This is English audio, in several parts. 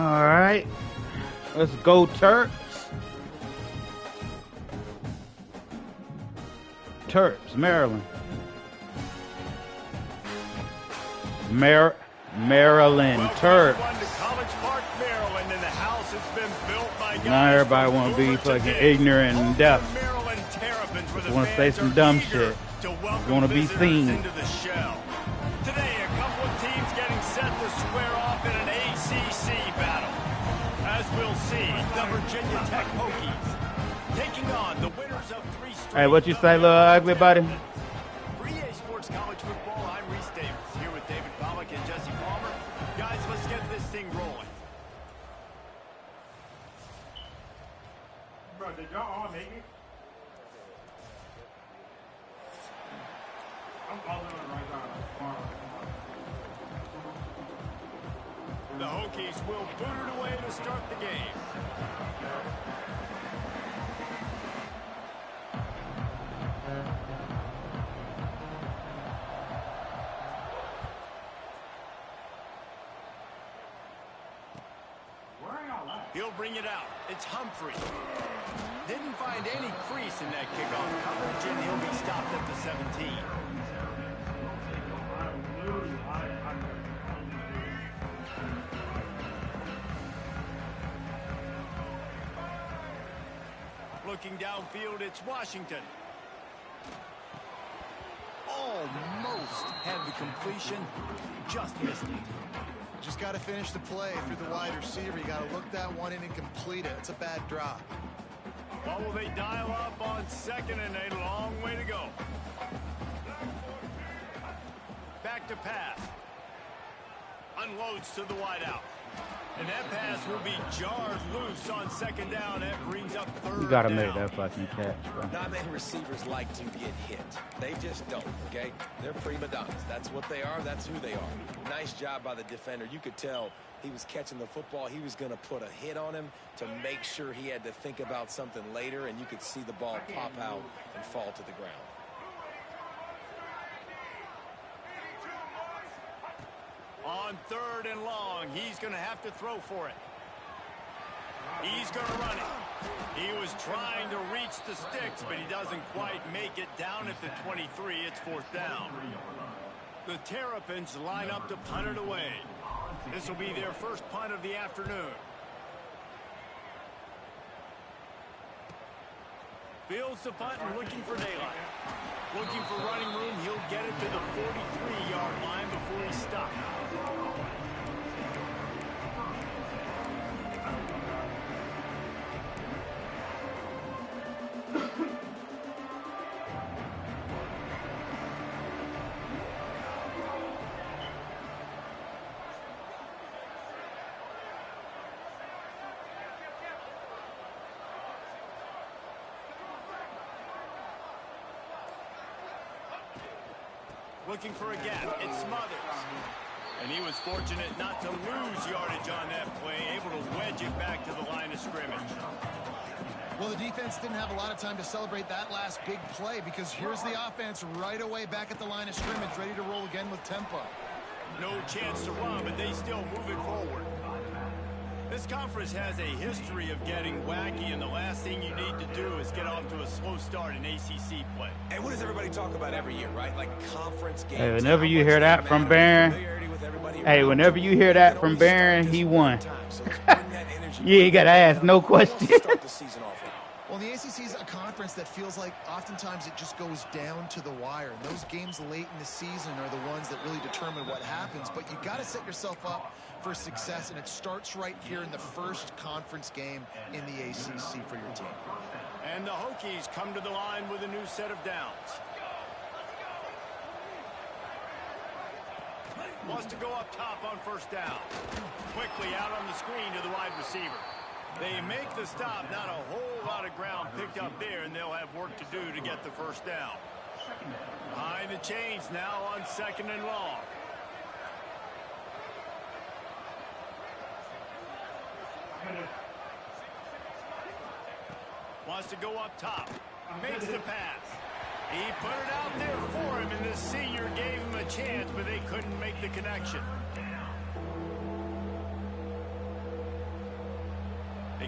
All right. Let's go, Terps. Terps, Maryland. Maryland Terps. Now everybody want to be fucking ignorant and deaf. Just want to say some dumb shit. Want to be seen. Today, a couple of teams getting set to square off in an ACC battle. As we'll see, the Virginia Tech Hokies taking on the winners of 3 straight. Hey, what you say, little ugly buddy? For EA Sports College Football, I'm Reese Davis, here with David Pollack and Jesse Palmer. Guys, let's get this thing rolling. Bro, did y'all all make it? I'm calling it right now. The Hokies will boot it away to start the game. He'll bring it out. It's Humphrey. Didn't find any crease in that kickoff coverage, and he'll be stopped at the 17. Looking downfield, it's Washington. Almost had the completion, just missed it. Just got to finish the play through the wide receiver. You got to look that one in and complete it. It's a bad drop. Oh, will they dial up on second and a long way to go. Back to pass. Unloads to the wideout. And that pass will be jarred loose on second down. That brings up third down. You gotta make that fucking catch, bro. Not many receivers like to get hit. They just don't, okay? They're prima donnas. That's what they are. That's who they are. Nice job by the defender. You could tell he was catching the football. He was going to put a hit on him to make sure he had to think about something later, and you could see the ball pop out and fall to the ground. On third and long, he's going to have to throw for it. He's going to run it. He was trying to reach the sticks, but he doesn't quite make it down at the 23. It's fourth down. The Terrapins line up to punt it away. This will be their first punt of the afternoon. Fields the punt and looking for daylight. Looking for running room. He'll get it to the 43-yard line before he stops. Looking for a gap. It's Smothers. And he was fortunate not to lose yardage on that play, able to wedge it back to the line of scrimmage. Well, the defense didn't have a lot of time to celebrate that last big play because here's the offense right away back at the line of scrimmage, ready to roll again with tempo. No chance to run, but they still move it forward. This conference has a history of getting wacky, and the last thing you need to do is get off to a slow start in ACC play. And what does everybody talk about every year, right? Like conference games. Hey, whenever you hear that from Barron, whenever you hear that from Barron, he won. You ain't got to ask no question. Well, the ACC is a conference that feels like oftentimes it just goes down to the wire. And those games late in the season are the ones that really determine what happens. But you got to set yourself up for success, and it starts right here in the first conference game in the ACC for your team. And the Hokies come to the line with a new set of downs. Wants to go up top on first down. Quickly out on the screen to the wide receiver. They make the stop, not a whole lot of ground picked up there, and they'll have work to do to get the first down. Behind the chains now on second and long. Wants to go up top. Makes the pass. He put it out there for him, and the senior gave him a chance, but they couldn't make the connection.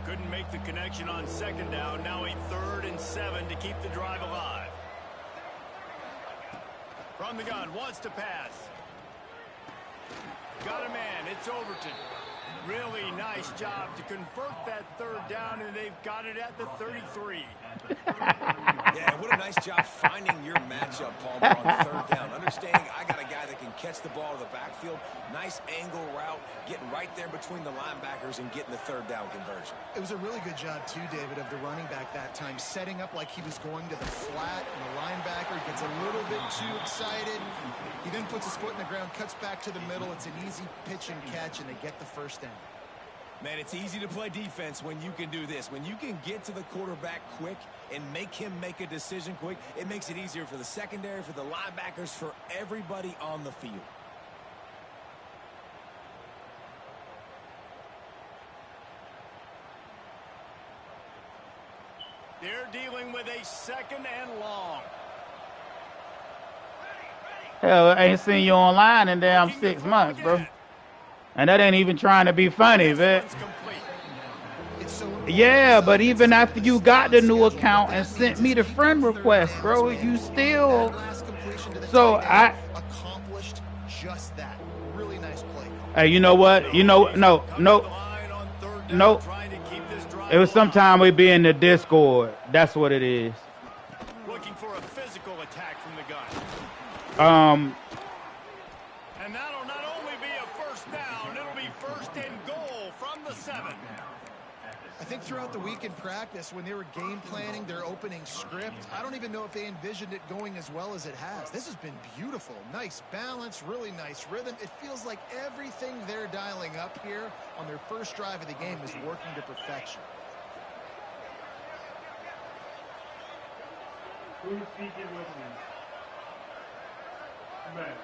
couldn't make the connection on second down. Now a 3rd and 7 to keep the drive alive. From the gun, wants to pass. Got a man, it's Overton. Really nice job to convert that 3rd down, and they've got it at the 33. Yeah, what a nice job finding your matchup, Palmer, on 3rd down. Understanding I got a guy that can catch the ball in the backfield. Nice angle route, getting right there between the linebackers and getting the 3rd down conversion. It was a really good job, too, David, of the running back that time, setting up like he was going to the flat, and the linebacker gets a little bit too excited. He then puts his foot in the ground, cuts back to the middle. It's an easy pitch and catch, and they get the 1st down. Man, it's easy to play defense when you can do this. When you can get to the quarterback quick and make him make a decision quick, it makes it easier for the secondary, for the linebackers, for everybody on the field. They're dealing with a 2nd and long. Hell, I ain't seen you online in damn 6 months, bro. And that ain't even trying to be funny, man. Yeah, but even after you got the new account and sent me the friend request, bro, you still. So I accomplished just that. Really nice play. Hey, you know what? You know, no. It was sometime we be in the Discord. That's what it is. Looking for a physical attack from the gun. And that'll not only be a 1st down, it'll be 1st and goal from the 7. I think throughout the week in practice, when they were game planning their opening script, I don't even know if they envisioned it going as well as it has. This has been beautiful. Nice balance, really nice rhythm. It feels like everything they're dialing up here on their 1st drive of the game is working to perfection. Who's speaking with me? Man.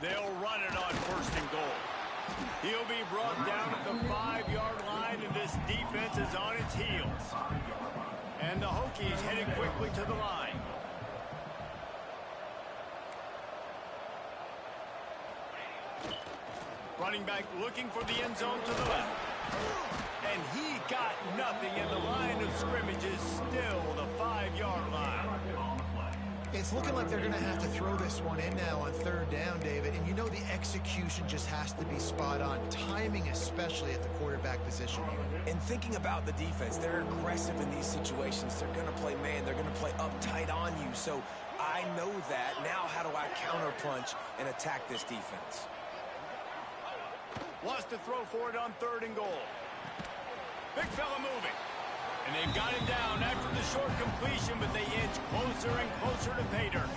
They'll run it on 1st and goal. He'll be brought down at the 5-yard line, and this defense is on its heels. And the Hokies heading quickly to the line. Running back looking for the end zone to the left. And he got nothing, and the line of scrimmage is still the 5-yard line. It's looking like they're going to have to throw this one in now on 3rd down, David. And you know the execution just has to be spot on. Timing, especially at the quarterback position here. And thinking about the defense, they're aggressive in these situations. They're going to play man. They're going to play uptight on you. So I know that. Now how do I counterpunch and attack this defense? Wants to throw for it on 3rd and goal. Big fella moving. And they've got him down after the short completion, but they inch closer and closer to pay dirt.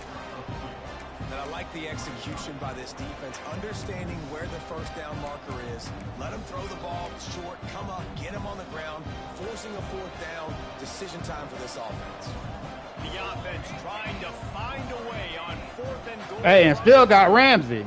And I like the execution by this defense, understanding where the 1st down marker is. Let them throw the ball short, come up, get him on the ground, forcing a 4th down. Decision time for this offense. The offense trying to find a way on 4th and goal. Hey, and still got Ramsey.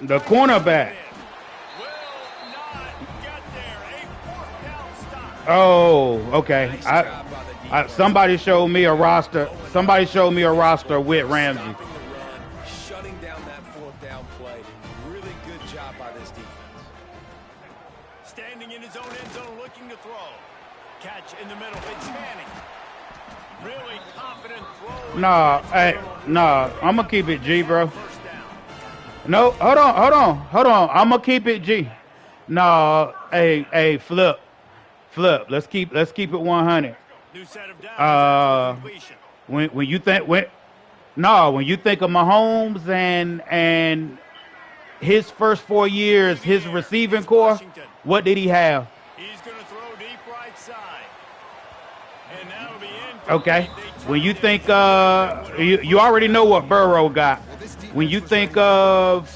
The cornerback. Oh, okay. Somebody showed me a roster. Somebody showed me a roster with Ramsey. Shutting down that 4th down play. Really good job by this defense. Standing in his own end zone, looking to throw. Catch in the middle. It's Manning. Really confident throw. Nah, I'm gonna keep it G, bro. No, hold on. I'm gonna keep it G. No, hey, flip. Let's keep it 100. New set of downs. When you think of Mahomes and his first 4 years, his receiving core, what did he have? He's gonna throw deep right side. And that'll be in. Okay. When you think you already know what Burrow got. When you think of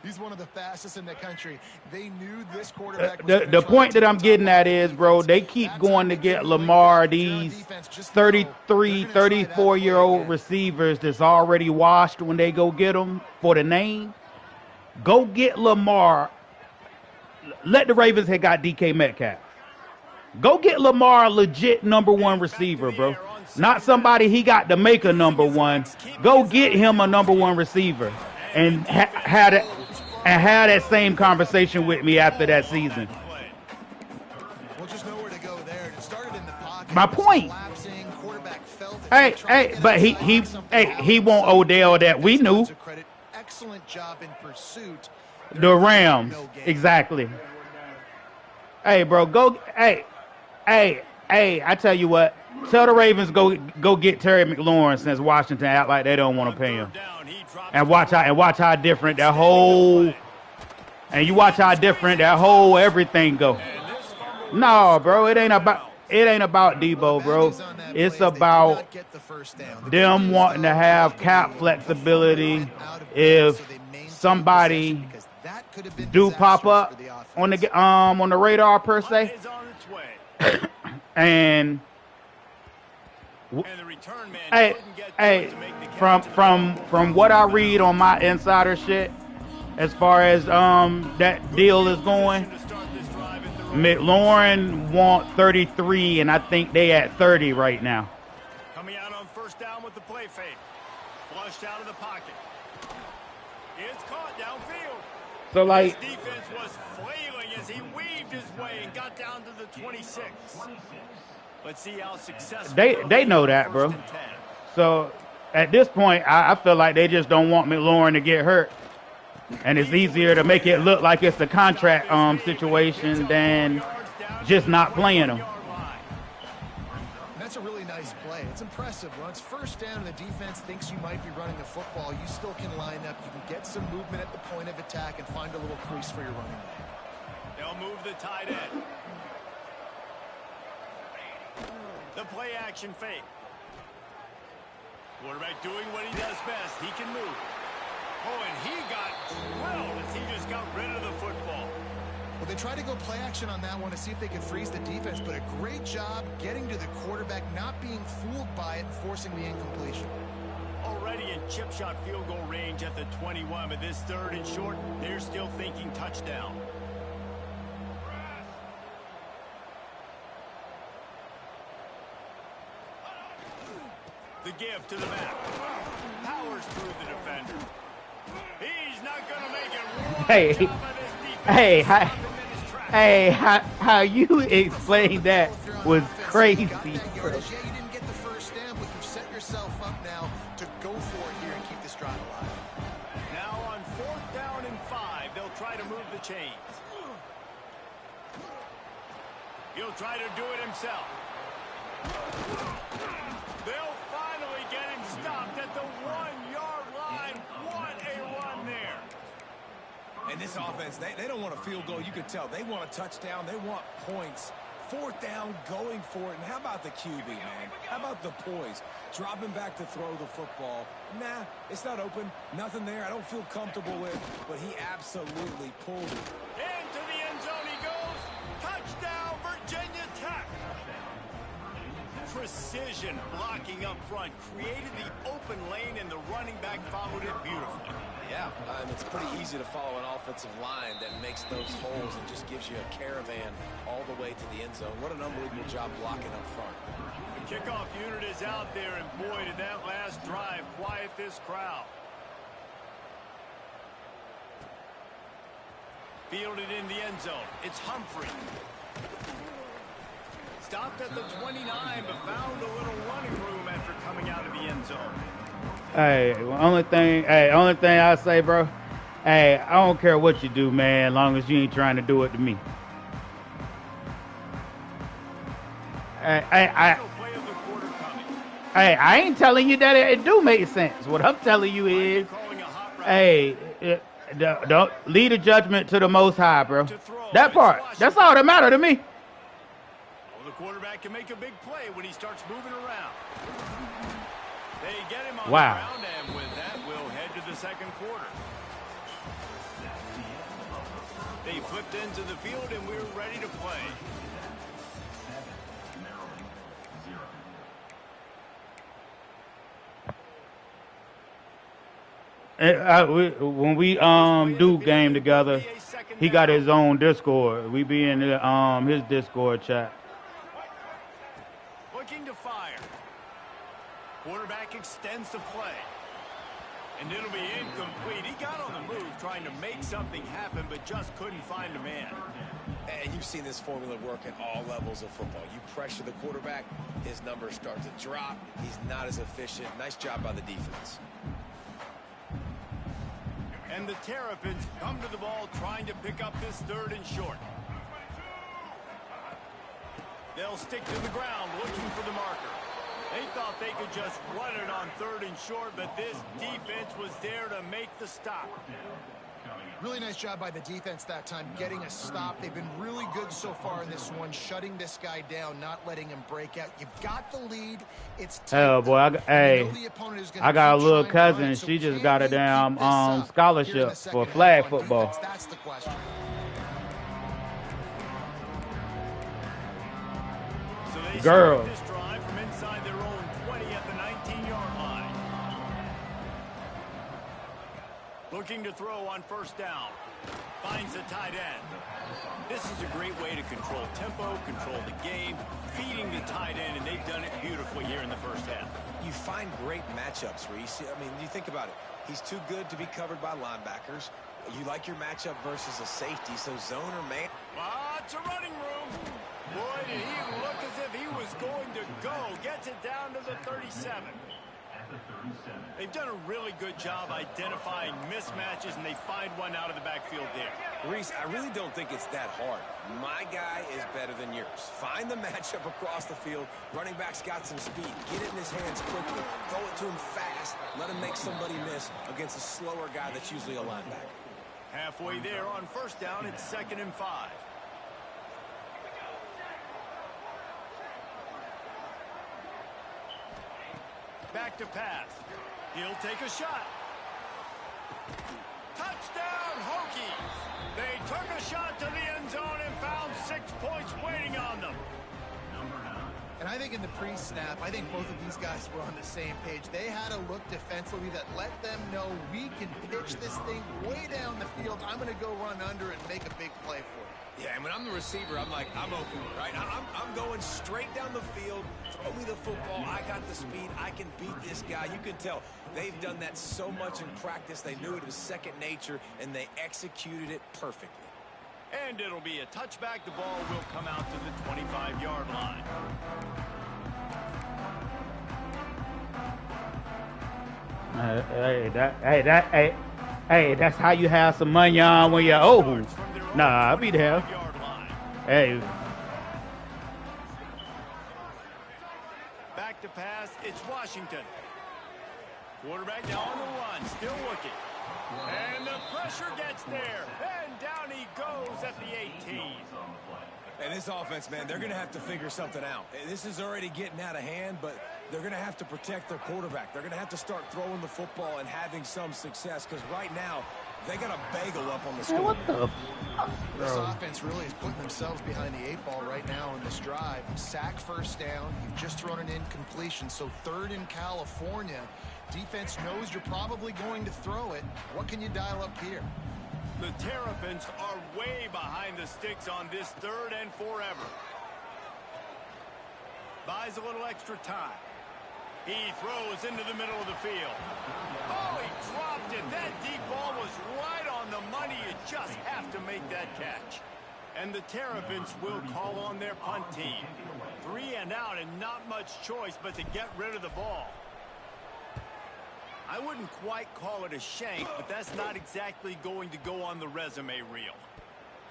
he's one of the fastest in the country. They knew this quarterback the point that I'm getting at is, bro, they keep going to get Lamar these 33, 34-year-old receivers that's already washed when they go get them for the name. Go get Lamar. let the Ravens have got DK Metcalf. Go get Lamar a legit number one receiver, bro. Not somebody he got to make a number one. Go get him a number one receiver and have that same conversation with me after that season. Well, just nowhere to go there. It started in the pocket. My point. But he won't Odell that we knew. Excellent job in pursuit. The Rams, exactly. Hey, bro, go. Hey, I tell you what. Tell the Ravens go get Terry McLaurin since Washington act like they don't want to pay him. And watch how different that whole everything go. No, bro, it ain't about Debo, bro. It's about them wanting to have cap flexibility if somebody do pop up on the radar per se. And from what I read on my insider shit, as far as that deal is going, McLaurin want 33, and I think they at 30 right now. Coming out on first down with the play fake. Flushed out of the pocket. It's caught downfield. So, like, his defense was flailing as he weaved his way and got down to the 26. Let's see how successful they know that, bro. So at this point, I feel like they just don't want McLaurin to get hurt. And it's easier to make it look like it's a contract situation than just not playing him. That's a really nice play. It's impressive. When it's first down and the defense thinks you might be running the football, you still can line up. You can get some movement at the point of attack and find a little crease for your running back. They'll move the tight end. The play action fake. Quarterback doing what he does best. He can move. Oh, and he got drilled as he just got rid of the football. Well, they tried to go play action on that one to see if they could freeze the defense, but a great job getting to the quarterback, not being fooled by it, and forcing the incompletion. Already in chip shot field goal range at the 21, but this third and short, they're still thinking touchdown. The give to the back. Powers through the defender. He's not going to make it. How you explained that was crazy. Yeah, you didn't get the first down, but you've set yourself up now to go for it here and keep this drive alive. Now on 4th down and 5, they'll try to move the chains. He'll try to do it himself. They'll finally get him stopped at the 1-yard line. What a run there. And this offense, they don't want a field goal. You can tell. They want a touchdown. They want points. 4th down, going for it. And how about the QB, man? How about the poise? Dropping back to throw the football. Nah, it's not open. Nothing there I don't feel comfortable with. But he absolutely pulled it. Into the end zone he goes. Touchdown, Virginia Tech. Precision blocking up front created the open lane, and the running back followed it beautifully. Yeah, it's pretty easy to follow an offensive line that makes those holes and just gives you a caravan all the way to the end zone. What an unbelievable job blocking up front. The kickoff unit is out there, and boy, did that last drive quiet this crowd. Fielded in the end zone. It's Humphrey. Stopped at the 29, but found a little running room after coming out of the end zone. Hey, only thing I say, bro, hey, I don't care what you do, man, as long as you ain't trying to do it to me. I ain't telling you that it do make sense. What I'm telling you is, hey, don't leave the judgment to the Most High, bro. That part, that's all that matter to me. The quarterback can make a big play when he starts moving around. They get him on the ground, and with that, we'll head to the second quarter. They flipped into the field, and we're ready to play. When we do game together, He got his own Discord. We be in his Discord chat. Looking to fire. Quarterback extends the play. And it'll be incomplete. He got on the move trying to make something happen, but just couldn't find a man. And you've seen this formula work at all levels of football. You pressure the quarterback, his numbers start to drop. He's not as efficient. Nice job by the defense. And the Terrapins come to the ball trying to pick up this 3rd and short. They'll stick to the ground looking for the marker. They thought they could just run it on 3rd and short, but this defense was there to make the stop. Really nice job by the defense that time, getting a stop. They've been really good so far in this one, shutting this guy down, not letting him break out. You've got the lead. It's hell, boy. I got a little cousin. She just got a damn scholarship for flag football. That's the question. So they Girl. start this drive from inside their own 20 at the 19-yard line. Looking to throw on 1st down. Finds a tight end. This is a great way to control tempo, control the game, feeding the tight end, and they've done it beautifully here in the 1st half. You find great matchups, Reese. I mean, you think about it. He's too good to be covered by linebackers. You like your matchup versus a safety, so zone or man. Lots of running room. Boy, did he look as if he was going to go. Gets it down to the 37. They've done a really good job identifying mismatches, and they find one out of the backfield there. Reese, I really don't think it's that hard. My guy is better than yours. Find the matchup across the field. Running back's got some speed. Get it in his hands quickly. Throw it to him fast. Let him make somebody miss against a slower guy that's usually a linebacker. Halfway there on 1st down, it's 2nd and 5. Back to pass. He'll take a shot. Touchdown, Hokies! They took a shot to the end zone and found 6 points waiting on them. And I think in the pre-snap, I think both of these guys were on the same page. They had a look defensively that let them know we can pitch this thing way down the field. I'm going to go run under and make a big play for it. Yeah, and when I'm the receiver, I'm like, I'm open, right? I'm going straight down the field. Throw me the football. I got the speed. I can beat this guy. You can tell they've done that so much in practice. They knew it was second nature, and they executed it perfectly. And it'll be a touchback. The ball will come out to the 25-yard line. Hey, that's how you have some money on when you're old. Nah, I'll be there. Hey. Back to pass, it's Washington. Quarterback now on the run, still looking. And the pressure gets there. And down he goes at the 18. And this offense, man, they're going to have to figure something out. This is already getting out of hand, but they're going to have to protect their quarterback. They're going to have to start throwing the football and having some success, because right now, they got a bagel up on the score. What the fuck? This offense really is putting themselves behind the 8 ball right now in this drive. Sack 1st down. You've just thrown an incompletion, so 3rd in California. Defense knows you're probably going to throw it. What can you dial up here? The Terrapins are way behind the sticks on this 3rd and forever. Buys a little extra time. He throws into the middle of the field. Oh, he dropped it. That deep ball was right on the money. You just have to make that catch. And the Terrapins will call on their punt team. 3 and out and not much choice but to get rid of the ball. I wouldn't quite call it a shank, but that's not exactly going to go on the resume reel.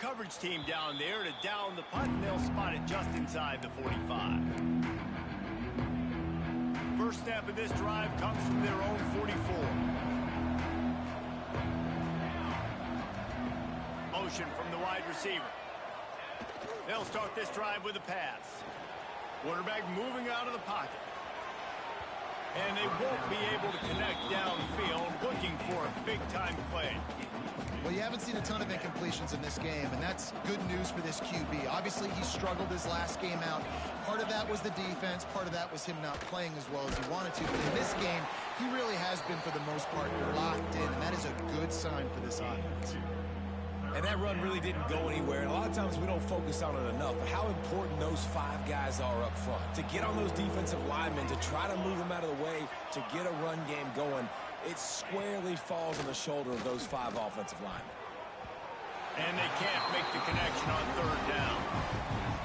Coverage team down there to down the punt, and they'll spot it just inside the 45. First snap of this drive comes from their own 44. Motion from the wide receiver. They'll start this drive with a pass. Quarterback moving out of the pocket. And they won't be able to connect downfield, looking for a big-time play. Well, you haven't seen a ton of incompletions in this game, and that's good news for this QB. Obviously, he struggled his last game out. Part of that was the defense. Part of that was him not playing as well as he wanted to. But in this game, he really has been, for the most part, locked in, and that is a good sign for this offense. And that run really didn't go anywhere. And a lot of times we don't focus on it enough, but how important those 5 guys are up front. To get on those defensive linemen, to try to move them out of the way, to get a run game going, it squarely falls on the shoulder of those 5 offensive linemen. And they can't make the connection on 3rd down.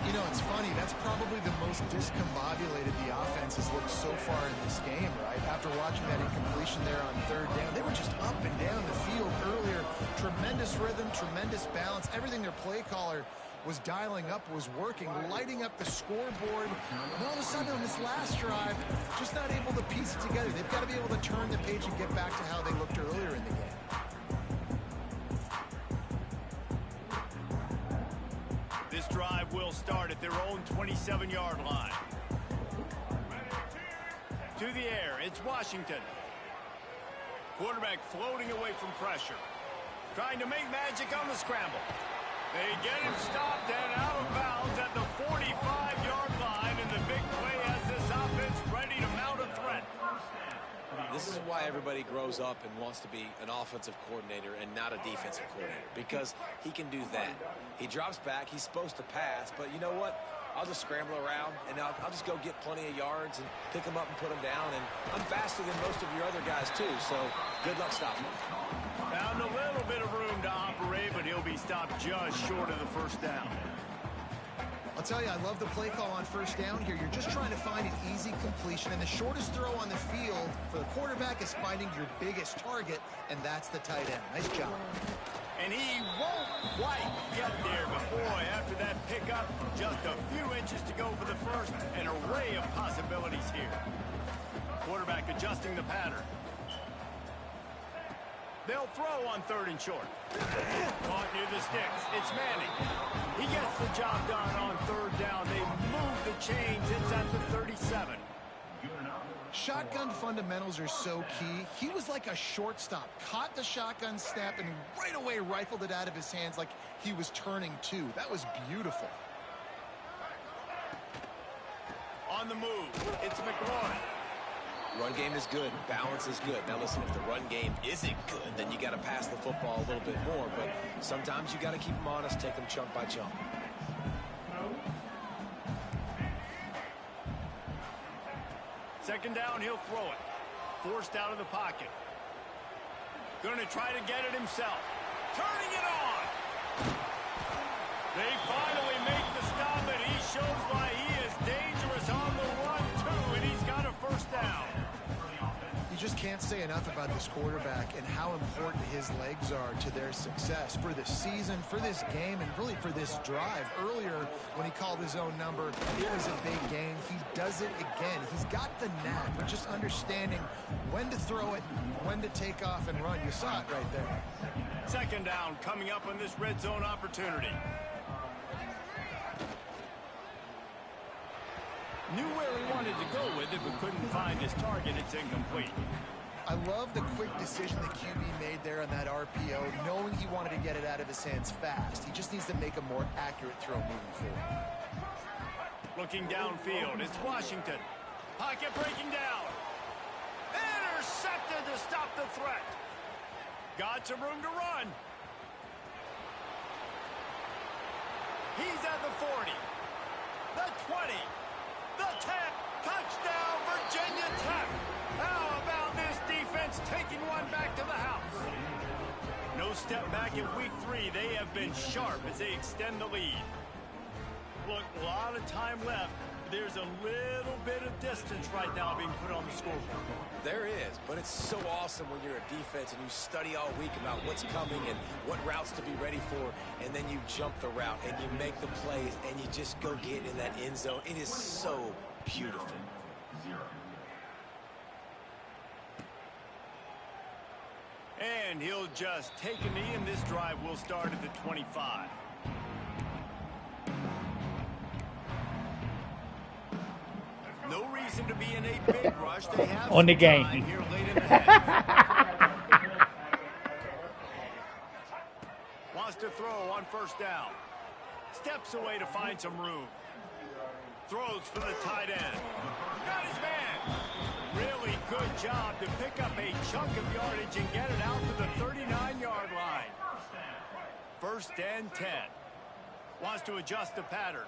You know, it's funny. That's probably the most discombobulated the offense has looked so far in this game, right? After watching that incompletion there on 3rd down, they were just up and down the field earlier. Tremendous rhythm, tremendous balance. Everything their play caller was dialing up was working, lighting up the scoreboard. And all of a sudden on this last drive, just not able to piece it together. They've got to be able to turn the page and get back to how they looked earlier in the game. This drive will start at their own 27-yard line. To the air, it's Washington. Quarterback floating away from pressure. Trying to make magic on the scramble. They get him stopped and out of bounds at the 45-yard line, and the big play has this offense ready to mount a threat. This is why everybody grows up and wants to be an offensive coordinator and not a defensive coordinator, because he can do that. He drops back, he's supposed to pass, but you know what? I'll just scramble around, and I'll just go get plenty of yards and pick them up and put them down, and I'm faster than most of your other guys too, so good luck stopping him. Found a little bit of room to operate, but he'll be stopped just short of the 1st down. I'll tell you, I love the play call on 1st down here. You're just trying to find an easy completion, and the shortest throw on the field for the quarterback is finding your biggest target, and that's the tight end. Nice job. And he won't quite get there, but boy, after that pickup, just a few inches to go for the first. An array of possibilities here. Quarterback adjusting the pattern. They'll throw on 3rd and short. Caught near the sticks. It's Manning. He gets the job done on 3rd down. They move the chains. It's at the 37. Shotgun fundamentals are so key. He was like a shortstop. Caught the shotgun snap and right away rifled it out of his hands like he was turning 2. That was beautiful. On the move, it's McLaurin. Run game is good. Balance is good. Now listen, if the run game isn't good, then you got to pass the football a little bit more. But sometimes you got to keep them honest, take them chunk by chunk. Second down, he'll throw it. Forced out of the pocket. Going to try to get it himself. Turning it on. They finally make the stop, and he shows why he is dangerous on the run, too, and he's got a 1st down. You just can't say enough about this quarterback and how important his legs are to their success for the season, for this game, and really for this drive. Earlier, when he called his own number, it was a big gain. He does it again. He's got the knack of just understanding when to throw it, when to take off and run. You saw it right there. Second down coming up on this red zone opportunity. Knew where he wanted to go with it, but couldn't find his target. It's incomplete. I love the quick decision the QB made there on that RPO, knowing he wanted to get it out of his hands fast. He just needs to make a more accurate throw moving forward. Looking downfield, it's Washington. Pocket breaking down. Intercepted to stop the threat. Got some room to run. He's at the 40. The 20. The 10, touchdown, Virginia Tech. How about this defense taking one back to the house? No step back in week 3. They have been sharp as they extend the lead. Look, a lot of time left. There's a little bit of distance right now being put on the scoreboard. There is, but it's so awesome when you're a defense and you study all week about what's coming and what routes to be ready for, and then you jump the route and you make the plays and you just go get in that end zone. It is so beautiful. And he'll just take a knee, and this drive will start at the 25. No reason to be in a big rush. They have On the game. Here late in the half. Wants to throw on 1st down. Steps away to find some room. Throws for the tight end. Got his man. Really good job to pick up a chunk of yardage and get it out to the 39-yard line. first and 10. Wants to adjust the pattern.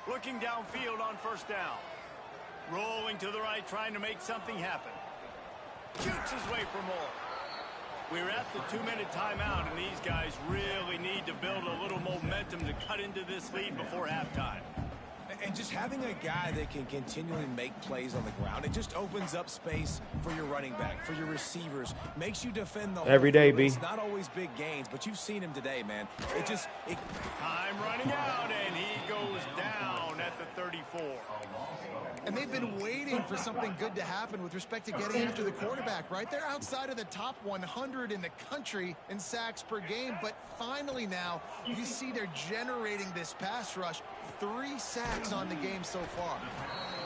Looking downfield on first down. Rolling to the right, trying to make something happen. Shoots his way for more. We're at the 2-minute timeout, and these guys really need to build a little momentum to cut into this lead before halftime. And just having a guy that can continually make plays on the ground, it just opens up space for your running back, for your receivers, makes you defend the whole Every day, field. B. It's not always big gains, but you've seen him today, man. Time running out, and he goes down at the 34. And they've been waiting for something good to happen with respect to getting after the quarterback, right? They're outside of the top 100 in the country in sacks per game, but finally now you see they're generating this pass rush. 3 sacks on the game so far.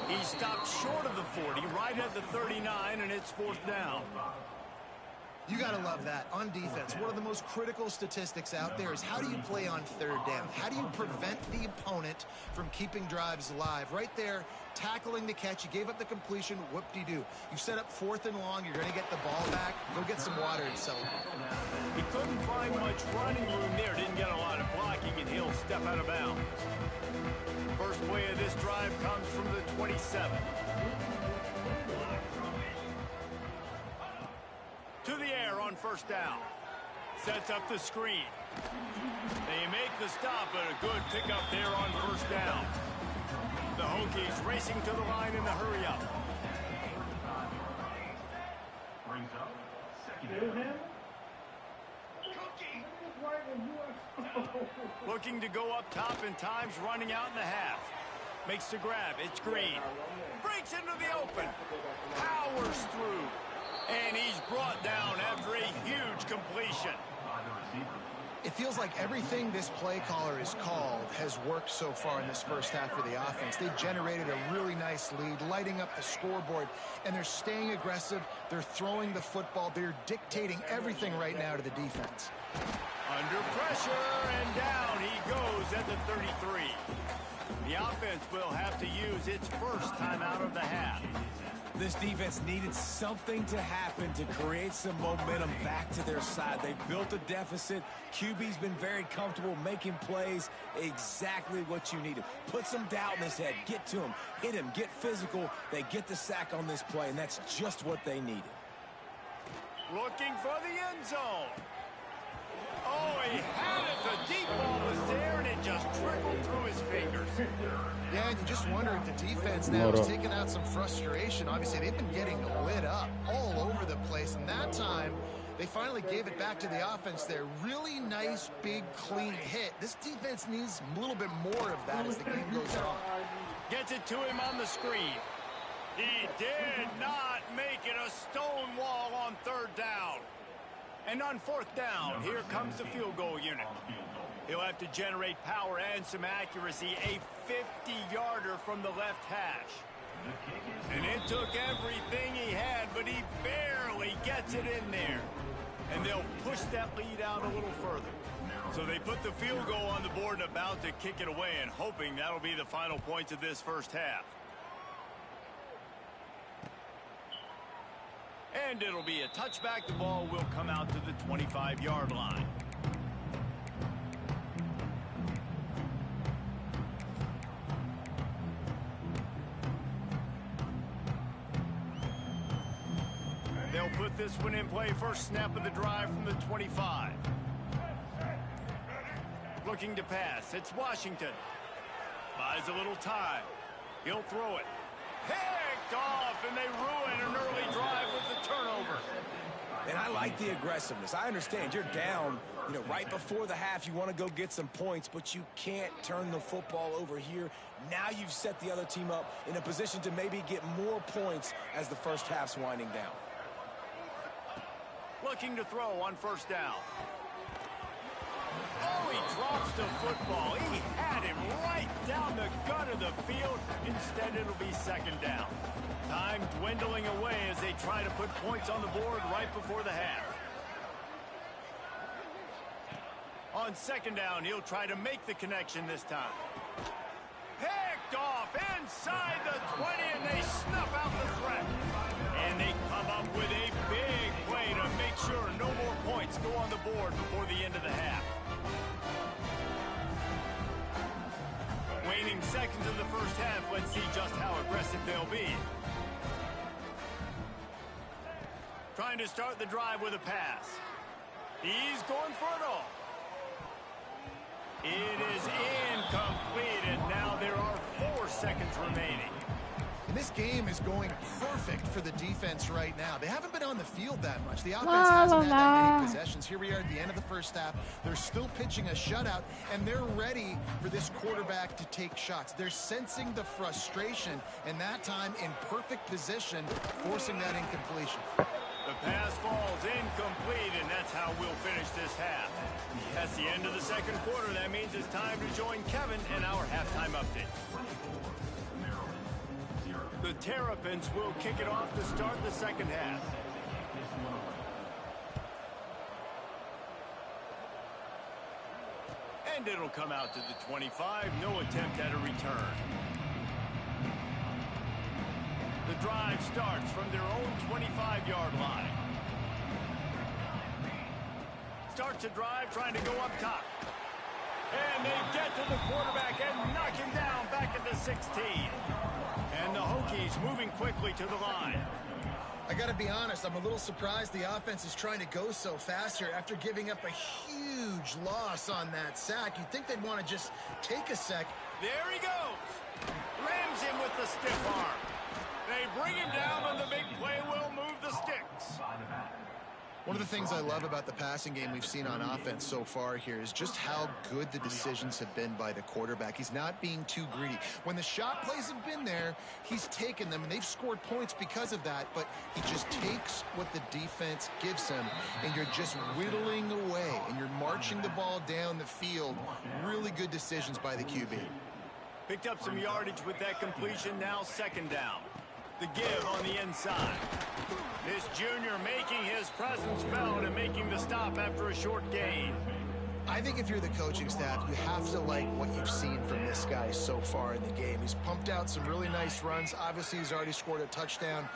He stopped short of the 40, right at the 39, and it's 4th down. You got to love that. On defense, one of the most critical statistics out there is how do you play on 3rd down? How do you prevent the opponent from keeping drives alive? Right there, tackling the catch. You gave up the completion. Whoop-de-doo. You set up 4th and long. You're going to get the ball back. Go get some water and celebrate. He couldn't find much running room there. Didn't get a lot of blocking, and he'll step out of bounds. First play of this drive comes from the 27. To the air on first down. Sets up the screen. They make the stop, but a good pickup there on first down. The Hokies racing to the line in the hurry up. Looking to go up top, and time's running out in the half. Makes the grab. It's Green. Breaks into the open. Powers through. And he's brought down after a huge completion. It feels like everything this play caller has called has worked so far in this first half for the offense. They've generated a really nice lead, lighting up the scoreboard, and they're staying aggressive. They're throwing the football. They're dictating everything right now to the defense. Under pressure, and down he goes at the 33. The offense will have to use its first timeout of the half. This defense needed something to happen to create some momentum back to their side. They built a deficit. QB's been very comfortable making plays, exactly what you needed. Put some doubt in his head. Get to him. Hit him. Get physical. They get the sack on this play, and that's just what they needed. Looking for the end zone. Oh, he had it. The deep ball was there, and it just trickled through his fingers. Yeah, and you just wonder if the defense now is taking out some frustration. Obviously, they've been getting lit up all over the place, and that time they finally gave it back to the offense there. Really nice, big, clean hit. This defense needs a little bit more of that as the game goes on. Gets it to him on the screen. He did not make it a stone wall on 3rd down. And on 4th down, here comes the field goal unit. He'll have to generate power and some accuracy, a 50-yarder from the left hash. And it took everything he had, but he barely gets it in there. And they'll push that lead out a little further. So they put the field goal on the board and about to kick it away, and hoping that'll be the final points of this first half. And it'll be a touchback. The ball will come out to the 25-yard line. They'll put this one in play. First snap of the drive from the 25. Looking to pass. It's Washington. Buys a little time. He'll throw it. Picked off, and they ruin an early drive with the turnover. And I like the aggressiveness. I understand you're down, right before the half. You want to go get some points, but you can't turn the football over here. Now you've set the other team up in a position to maybe get more points as the first half's winding down. Looking to throw on first down. Oh, he drops the football. He had him right down the gut of the field. Instead, it'll be 2nd down. Time dwindling away as they try to put points on the board right before the half. On 2nd down, he'll try to make the connection this time. Picked off inside the 20, and they snuff out the threat. And they come up with a big play to make sure no more points go on the board before the end of the half. opening seconds of the first half. Let's see just how aggressive they'll be. Trying to start the drive with a pass. He's going for it all. It is incomplete, and now there are 4 seconds remaining. And this game is going perfect for the defense right now. They haven't been on the field that much. The offense hasn't had that many possessions. Here we are at the end of the first half. They're still pitching a shutout, and they're ready for this quarterback to take shots. They're sensing the frustration, and that time in perfect position, forcing that incompletion. The pass falls incomplete, and that's how we'll finish this half. That's the end of the second quarter. That means it's time to join Kevin in our halftime update. The Terrapins will kick it off to start the second half. And it'll come out to the 25. No attempt at a return. The drive starts from their own 25-yard line. Starts a drive trying to go up top. And they get to the quarterback and knock him down back at the 16. And the Hokies moving quickly to the line. I got to be honest, I'm a little surprised the offense is trying to go so fast here after giving up a huge loss on that sack. You'd think they'd want to just take a sec. There he goes. Rams him with the stiff arm. They bring him down, and the big play will move the sticks. One of the things I love about the passing game we've seen on offense so far here is just how good the decisions have been by the quarterback. He's not being too greedy. When the shot plays have been there, he's taken them, and they've scored points because of that, but he just takes what the defense gives him, and you're just whittling away, and you're marching the ball down the field. Really good decisions by the QB. Picked up some yardage with that completion, now second down. The give on the inside. This junior making his presence felt and making the stop after a short gain. I think if you're the coaching staff, you have to like what you've seen from this guy so far in the game. He's pumped out some really nice runs. Obviously, he's already scored a touchdown.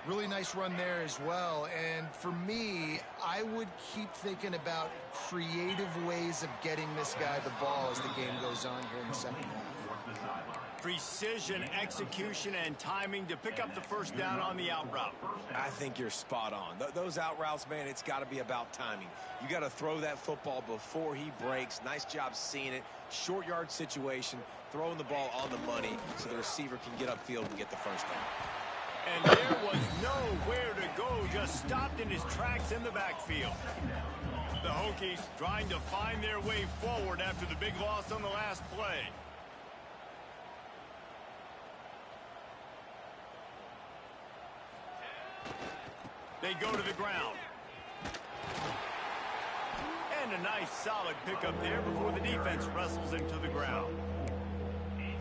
Really nice run there as well. And for me, I would keep thinking about creative ways of getting this guy the ball as the game goes on here in the second half. Precision, execution, and timing to pick up the first down on the out route. I think you're spot on. Those out routes, man, it's got to be about timing. You got to throw that football before he breaks. Nice job seeing it. Short yard situation, throwing the ball on the money so the receiver can get upfield and get the first down. And there was nowhere to go, just stopped in his tracks in the backfield. The Hokies trying to find their way forward after the big loss on the last play. They go to the ground. And a nice solid pickup there before the defense wrestles him to the ground.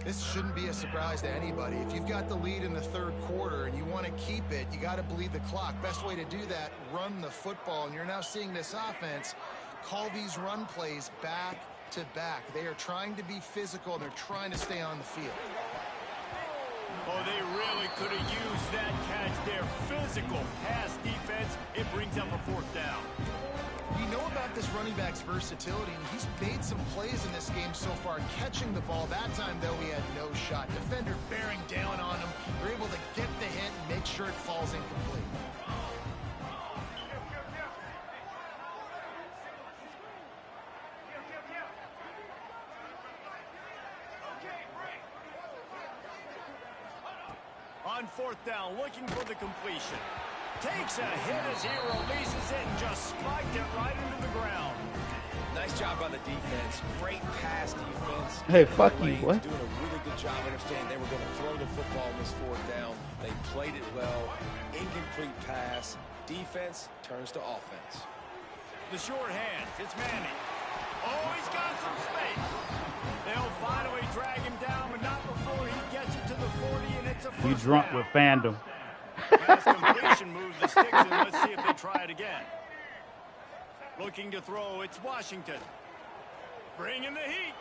This shouldn't be a surprise to anybody. If you've got the lead in the third quarter and you want to keep it, you got to bleed the clock. Best way to do that, run the football. And you're now seeing this offense call these run plays back to back. They are trying to be physical, and they're trying to stay on the field. Oh, they really could have used that catch there. Physical pass defense. It brings up a fourth down. We know about this running back's versatility, and he's made some plays in this game so far, catching the ball. That time, though, he had no shot. Defender bearing down on him. They're able to get the hit and make sure it falls incomplete. On fourth down, looking for the completion. Takes a hit as he releases it and just spiked it right into the ground. Nice job by the defense. Great pass defense. Hey, fuck you, what? Doing a really good job understanding they were going to throw the football on this fourth down. They played it well. Incomplete pass. Defense turns to offense. The short hands. It's Manning. Oh, he's got some space. They'll finally drag him down, but not before he gets it to the 40, and it's a first You drunk down. with fandom. Pass completion moves the sticks, and let's see if they try it again. Looking to throw, it's Washington. Bringing the heat.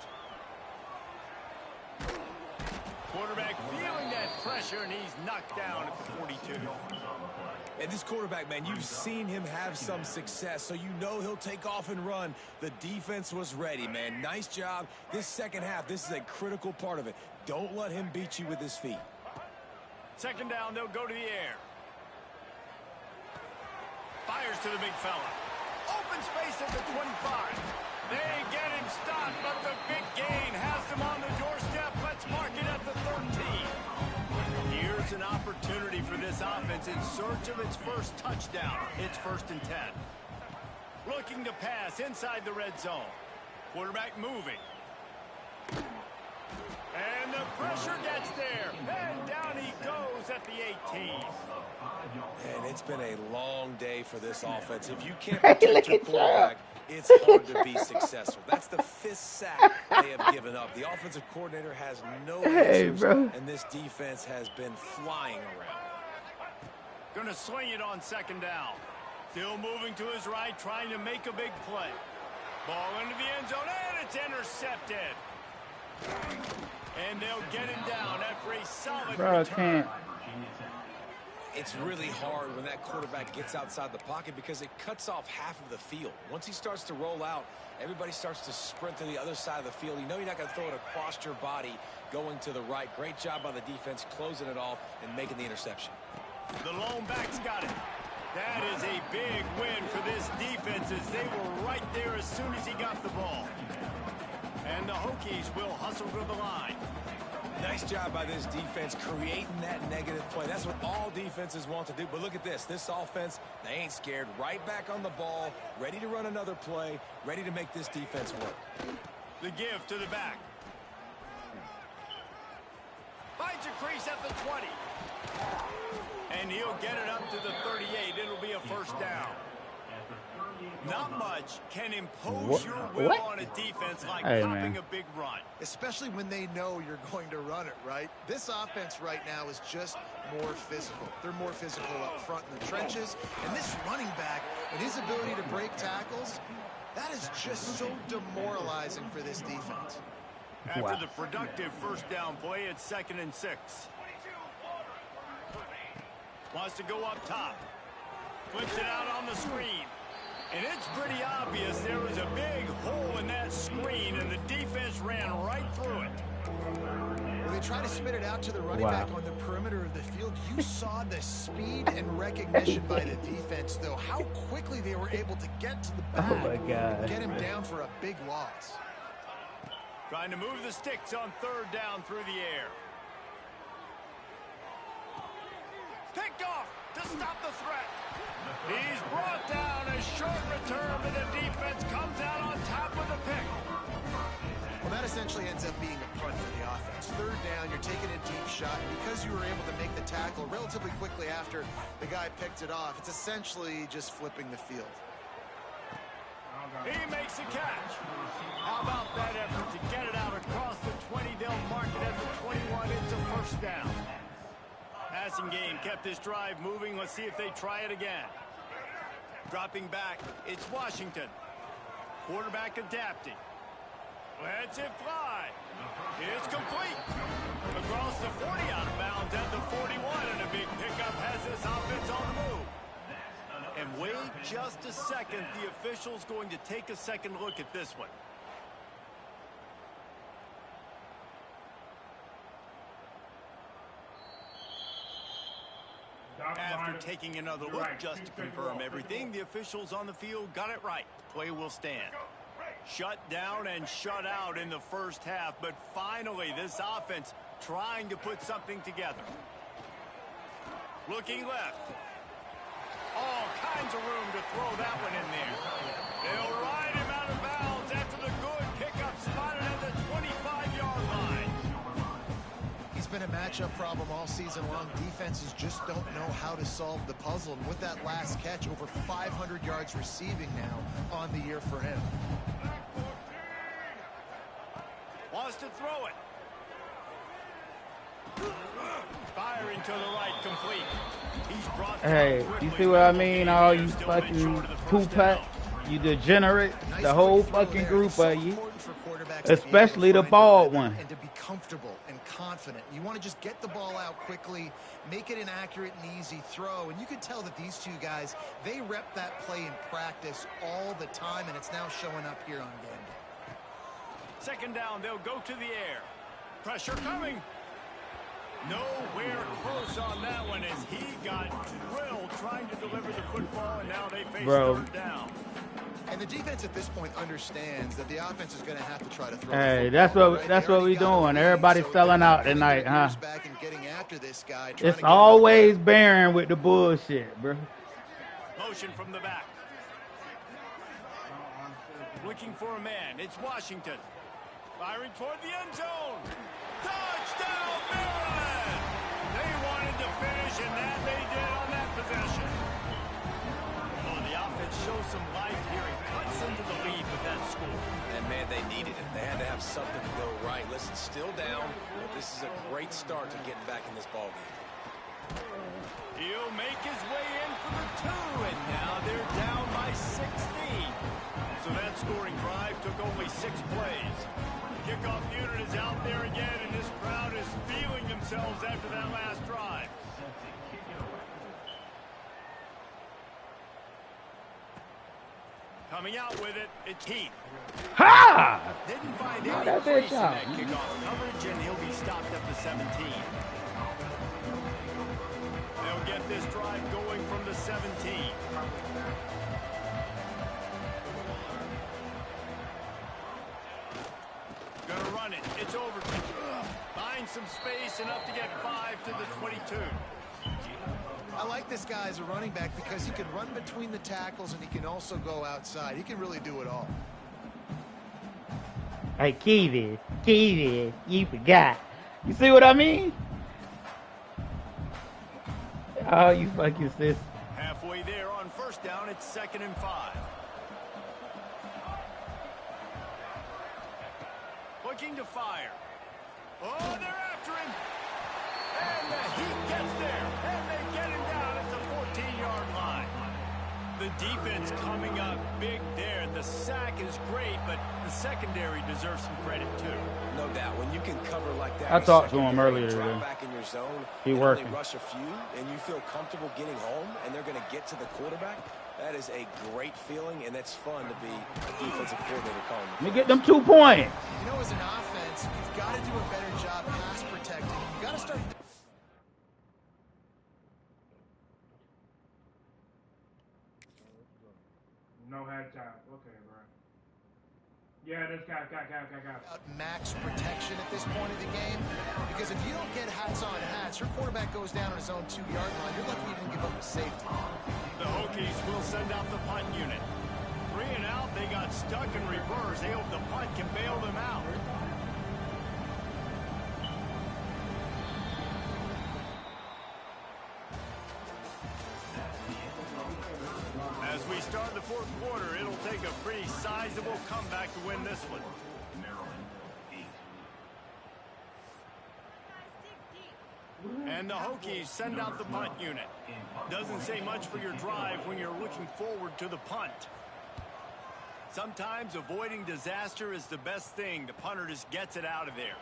Quarterback feeling that pressure, and he's knocked down at the 42. And this quarterback, man, you've seen him have some success, so you know he'll take off and run. The defense was ready, man. Nice job. This second half, this is a critical part of it. Don't let him beat you with his feet. Second down, they'll go to the air. Fires to the big fella. Open space at the 25. They get him stopped, but the big gain has them on the doorstep. Let's mark it at the 13. Here's an opportunity for this offense in search of its first touchdown. It's 1st and 10. Looking to pass inside the red zone. Quarterback moving. And the pressure gets there. And down he goes at the 18. And it's been a long day for this offense. If you can't protect your quarterback, it's hard to be successful. That's the 5th sack they have given up. The offensive coordinator has no answers, and this defense has been flying around. Going to swing it on 2nd down. Still moving to his right, trying to make a big play. Ball into the end zone, and it's intercepted. And they'll get him down after a solid return. It's really hard when that quarterback gets outside the pocket because it cuts off half of the field. Once he starts to roll out, everybody starts to sprint to the other side of the field. You know you're not going to throw it across your body going to the right. Great job by the defense closing it off and making the interception. The lone back's got it. That is a big win for this defense as they were right there as soon as he got the ball. And the Hokies will hustle to the line. Nice job by this defense creating that negative play. That's what all defenses want to do. But look at this. This offense, they ain't scared. Right back on the ball, ready to run another play, ready to make this defense work. The give to the back. Finds a crease at the 20. And he'll get it up to the 38. It'll be a 1st down. Not much can impose your will on a defense like popping a big run. Especially when they know you're going to run it, right? This offense right now is just more physical. They're more physical up front in the trenches. And this running back and his ability to break tackles, that is just so demoralizing for this defense. After the productive 1st down play, it's 2nd and 6. Wants to go up top. Flips it out on the screen. And it's pretty obvious there was a big hole in that screen, and the defense ran right through it. When they try to spit it out to the running back on the perimeter of the field, you saw the speed and recognition by the defense, though. How quickly they were able to get to the back and get him down for a big loss. Trying to move the sticks on 3rd down through the air. Picked off to stop the threat. He's brought down. A short return, but the defense comes out on top of the pick. Well, that essentially ends up being a punt for the offense. 3rd down, you're taking a deep shot. And because you were able to make the tackle relatively quickly after the guy picked it off, it's essentially just flipping the field. He makes a catch. How about that effort to get it out across the 20? They'll mark it at the 21. It's a 1st down. Passing game kept this drive moving. Let's see if they try it again. Dropping back, it's Washington. Quarterback adapting. Lets it fly. It's complete. Across the 40, out of bounds at the 41, and a big pickup has this offense on the move. And wait just a second. The official's going to take a second look at this one. After taking another look just to confirm everything, the officials on the field got it right. Play will stand. Shut down and shut out in the 1st half, but finally this offense trying to put something together. Looking left. All kinds of room to throw that one in there. They'll ride him out of bounds after the good pickup spotted at the 25-yard line. He's been a matchup problem all season long. Defenses just don't know how to solve the puzzle. And with that last catch, over 500 yards receiving now on the year for him. Wants to throw it. Firing to the right, complete. He's brought Hey, you see what I mean? All you fucking Tupac, you degenerate, the whole fucking group of you, especially the bald one. And to be comfortable and confident. You want to just get the ball out quickly, make it an accurate and easy throw. And you can tell that these two guys, they rep that play in practice all the time, and it's now showing up here on game day. Second down, they'll go to the air. Pressure coming. Nowhere close on that one as he got drilled trying to deliver the football, and now they face third down. And the defense at this point understands that the offense is going to have to try to throw. Hey, that's what we doing. Everybody's selling out tonight, huh? It's always Barron with the bullshit, bro. Motion from the back. Looking for a man. It's Washington. Firing toward the end zone. Touchdown, Maryland! They wanted to finish, and that they did on that possession. Oh, the offense shows some life here and cuts into the lead with that score. And, man, they needed it. They had to have something to go right. Listen, still down, but this is a great start to getting back in this ballgame. He'll make his way in for the 2, and now they're down by 16. So that scoring drive took only 6 plays. Kickoff unit is out there again, and this crowd is feeling themselves after that last drive. Coming out with it, it's Heath. Ha! Didn't find any place in that kickoff coverage, and he'll be stopped up to 17. They'll get this drive going from the 17. Gonna run it. It's Overton. Find some space, enough to get 5 to the 22. I like this guy as a running back because he can run between the tackles and he can also go outside. He can really do it all. Hey, Keevy, you forgot. You see what I mean? Oh, you fucking sis. Halfway there on first down, it's 2nd and 5. Looking to fire. Oh, they're after him. And the Heat gets there. And they get him down at the 14-yard line. The defense coming up big there. The sack is great, but the secondary deserves some credit too. No doubt. When you can cover like that, I talked to him earlier drop today. back in your zone, He and working. only rush a few, and you feel comfortable getting home, and they're going to get to the quarterback. That is a great feeling, and it's fun to be a defensive coordinator calling. Let me get them 2 points. You know, as an offense, you've got to do a better job pass protecting. You've got to start. No head tap. Okay, bro. Yeah, this guy. Max protection at this point of the game, because if you don't get hats on hats, your quarterback goes down on his own 2-yard line. You're lucky you didn't give up a safety. The Hokies will send out the punt unit. 3 and out, they got stuck in reverse. They hope the punt can bail them out. As we start the 4th quarter, it'll take a pretty sizable comeback to win this one. And the Hokies send out the punt unit. Doesn't say much for your drive when you're looking forward to the punt. Sometimes avoiding disaster is the best thing. The punter just gets it out of there.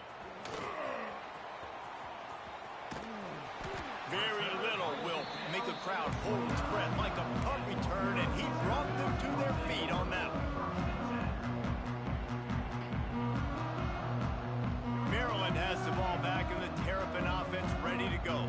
Very little will make a crowd hold its breath like a punt return, and he brought them to their feet on that one. Maryland has the ball back in the Terrapin offense ready to go.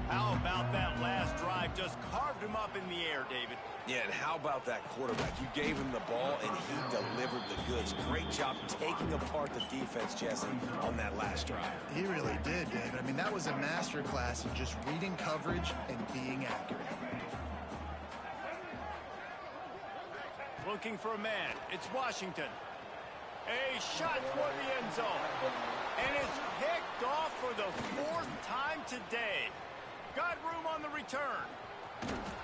How about that last drive? Just carved him up in the air, David. Yeah, and how about that quarterback? You gave him the ball, and he delivered the goods. Great job taking apart the defense, Jesse, on that last drive. He really did, David. I mean, that was a masterclass in just reading coverage and being accurate. Looking for a man. It's Washington. A shot toward the end zone. And it's picked off for the 4th time today. Got room on the return.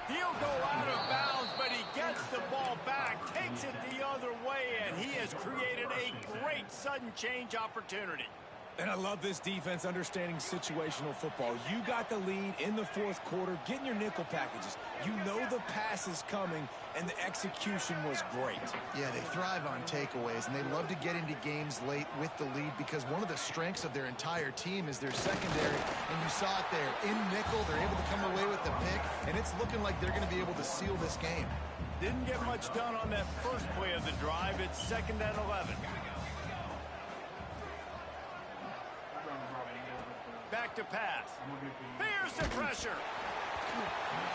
He'll go out of bounds, but he gets the ball back, takes it the other way, and he has created a great sudden change opportunity. And I love this defense understanding situational football. You got the lead in the fourth quarter, getting your nickel packages. You know the pass is coming, and the execution was great. Yeah, they thrive on takeaways, and they love to get into games late with the lead because one of the strengths of their entire team is their secondary, and you saw it there. In nickel, they're able to come away with the pick, and it's looking like they're going to be able to seal this game. Didn't get much done on that first play of the drive. It's 2nd and 11. Back to pass. Here's the pressure.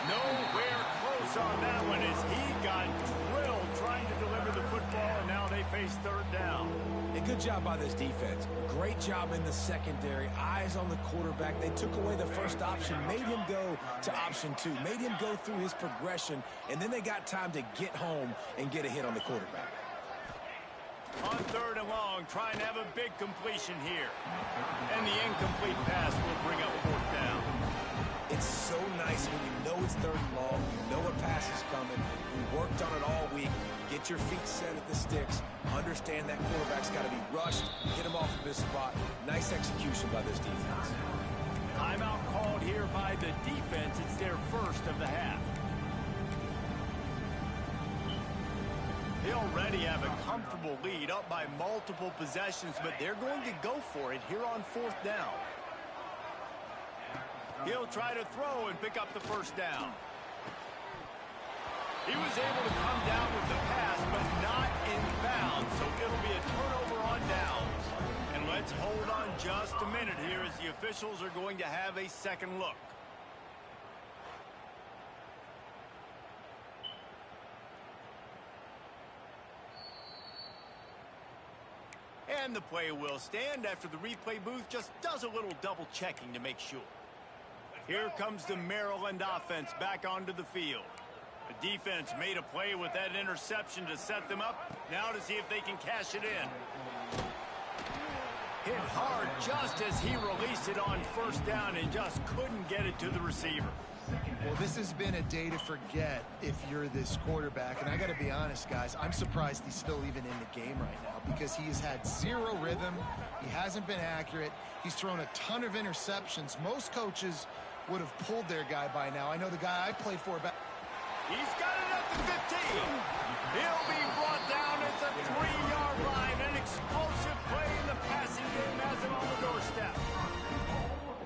Nowhere close on that one as he got drilled trying to deliver the football, and now they face 3rd down. A good job by this defense. Great job in the secondary. Eyes on the quarterback. They took away the first option, made him go to option 2, made him go through his progression, and then they got time to get home and get a hit on the quarterback. On 3rd and long, trying to have a big completion here. And the incomplete pass will bring up 4th down. It's so nice when you know it's 3rd and long, you know a pass is coming, you worked on it all week, get your feet set at the sticks, understand that quarterback's got to be rushed, get him off of his spot. Nice execution by this defense. Timeout called here by the defense. It's their first of the half. They already have a comfortable lead, up by multiple possessions, but they're going to go for it here on 4th down. He'll try to throw and pick up the 1st down. He was able to come down with the pass, but not in bounds, so it'll be a turnover on downs. And let's hold on just a minute here as the officials are going to have a second look. And the play will stand after the replay booth just does a little double checking to make sure. Here comes the Maryland offense back onto the field. The defense made a play with that interception to set them up. Now to see if they can cash it in. Hit hard just as he released it on 1st down and just couldn't get it to the receiver. Well, this has been a day to forget if you're this quarterback. And I got to be honest, guys, I'm surprised he's still even in the game right now because he has had 0 rhythm. He hasn't been accurate. He's thrown a ton of interceptions. Most coaches would have pulled their guy by now. I know the guy I played for back. He's got it at the 15. He'll be brought down at the 3-yard line. An explosive play in the passing game has him on the doorstep.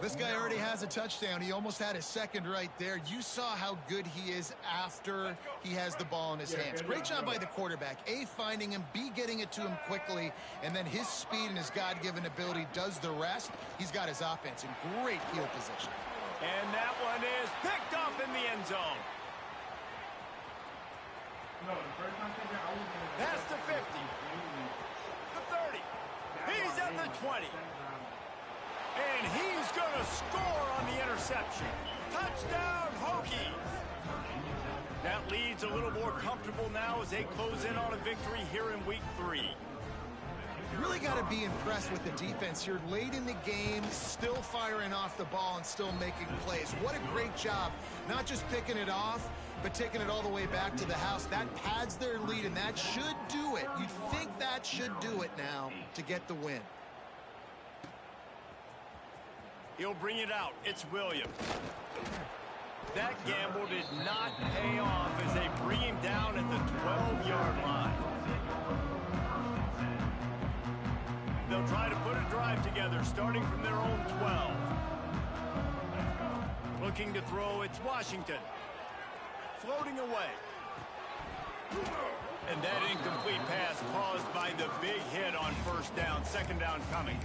This guy already has a touchdown. He almost had a second right there. You saw how good he is after he has the ball in his hands. Great job by the quarterback. A, finding him, B, getting it to him quickly, and then his speed and his God-given ability does the rest. He's got his offense in great field position. And that one is picked off in the end zone. That's the 50. The 30. He's at the 20. And he's going to score on the interception. Touchdown, Hokies. That lead's a little more comfortable now as they close in on a victory here in week 3. You really got to be impressed with the defense here. Late in the game, still firing off the ball and still making plays. What a great job. Not just picking it off, but taking it all the way back to the house. That pads their lead, and that should do it. You'd think that should do it now to get the win. He'll bring it out. It's Williams. That gamble did not pay off as they bring him down at the 12-yard line. They'll try to put a drive together, starting from their own 12. Looking to throw, it's Washington. Floating away. And that incomplete pass caused by the big hit on 1st down. 2nd down coming.